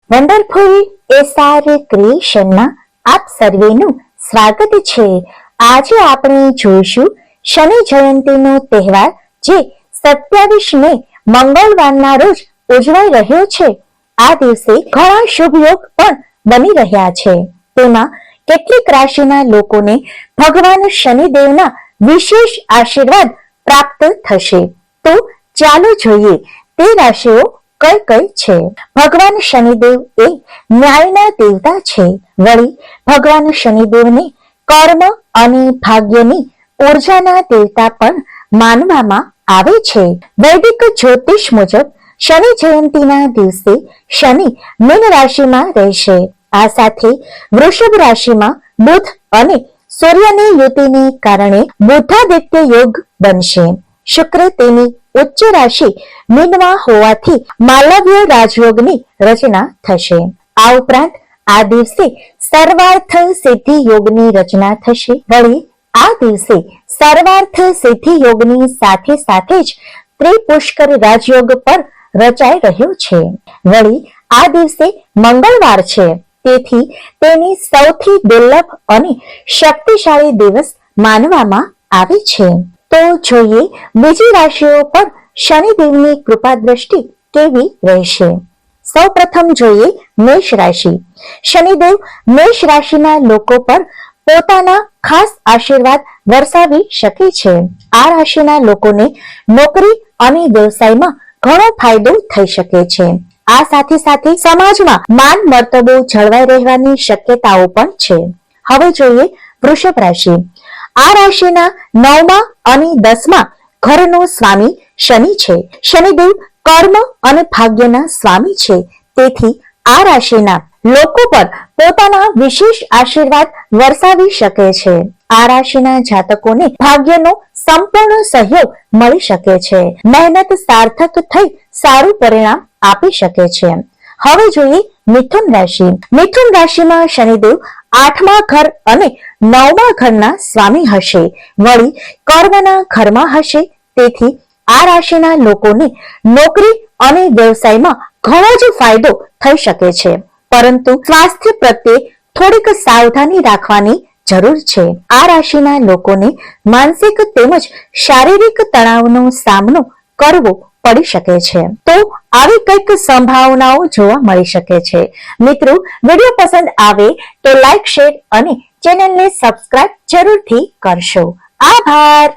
Wonderful SR ક્રિએશનમાં આપ સર્વેનું સ્વાગત છે। આજે આપણે જોઈશું શનિ જયંતીનો તહેવાર જે 27 મે મંગળવારના રોજ ઉજવાઈ રહ્યો છે। આ દિવસે ઘણા શુભ યોગ પણ બની રહ્યા છે। તેમાં કેટલીક રાશિના લોકોને ભગવાન શનિદેવના વિશેષ આશીર્વાદ પ્રાપ્ત થશે। તો ચાલો જોઈએ તે રાશિઓ કઈ કઈ છે। ભગવાન શનિદેવ એ ન્યાયના દેવતા છે। વળી ભગવાન શનિદેવને કર્મ અને ભાગ્યની ઉર્જાના દેવતા પણ માનવામાં આવે છે। વૈદિક જ્યોતિષ મુજબ શનિ જયંતીના દિવસે શનિ મીન રાશિમાં રહેશે। આ સાથે વૃષભ રાશિમાં બુધ અને સૂર્યની યુતિને કારણે બુદ્ધાદિત્ય યોગ બનશે। શુક્ર તેની ઉચ્ચ રાશિ મીનમાં હોવાથી માલવ્ય રાજયોગની રચના થશે। આ ઉપરાંત આ દિવસે સર્વાર્થ સિદ્ધિ યોગની રચના થશે। વળી આ દિવસે સર્વાર્થ સિદ્ધિ યોગની સાથે સાથે જ ત્રિપુષ્કર રાજયોગ પર રચાઈ રહ્યો છે। વળી આ દિવસે મંગળવાર છે, તેથી તેની સૌથી દુર્લભ અને શક્તિશાળી દિવસ માનવામાં આવે છે। તો જોઈએ બીજી રાશિઓ પર શનિદેવની કૃપા દ્રષ્ટિ કેવી રહેશે। સૌ પ્રથમ જોઈએ મેષ રાશિ। શનિદેવ મેષ રાશિના લોકો પર પોતાના ખાસ આશીર્વાદ વરસાવી શકે છે। આ રાશિના લોકોને નોકરી અને વ્યવસાયમાં ઘણો ફાયદો થઈ શકે છે। આ સાથે સાથે સમાજમાં માન મર્તબો જળવાઈ રહેવાની શક્યતાઓ પણ છે। હવે જોઈએ વૃષભ રાશિ। આ રાશિના 9મા અને 10મા ઘરનો સ્વામી શનિ છે। શનિદેવ કર્મ અને ભાગ્યના સ્વામી છે, તેથી આ રાશિના લોકો પર પોતાના વિશેષ આશીર્વાદ વરસાવી શકે છે। આ રાશિના જાતકોને ભાગ્યનો સંપૂર્ણ સહયોગ મળી શકે છે। મહેનત સાર્થક થઈ સારું પરિણામ આપી શકે છે। હવે જોઈએ મિથુન રાશિ। મિથુન રાશિમાં શનિદેવ 8મા ઘર અને 9મા ઘરના સ્વામી હશે। વળી કર્મના ઘરમાં હશે, તેથી આ રાશિના લોકોને નોકરી અને વ્યવસાયમાં ઘણો જ ફાયદો થઈ શકે છે, પરંતુ સ્વાસ્થ્ય પ્રત્યે થોડીક સાવધાની રાખવાની જરૂર છે। આ રાશિના લોકોને માનસિક તેમજ શારીરિક તણાવનો સામનો કરવો પડી શકે છે। તો આવી કંઈક સંભાવનાઓ જોવા મળી શકે છે। મિત્રો, વિડીયો પસંદ આવે તો લાઈક, શેર અને ચેનલને સબસ્ક્રાઇબ જરૂરથી કરશો। આભાર।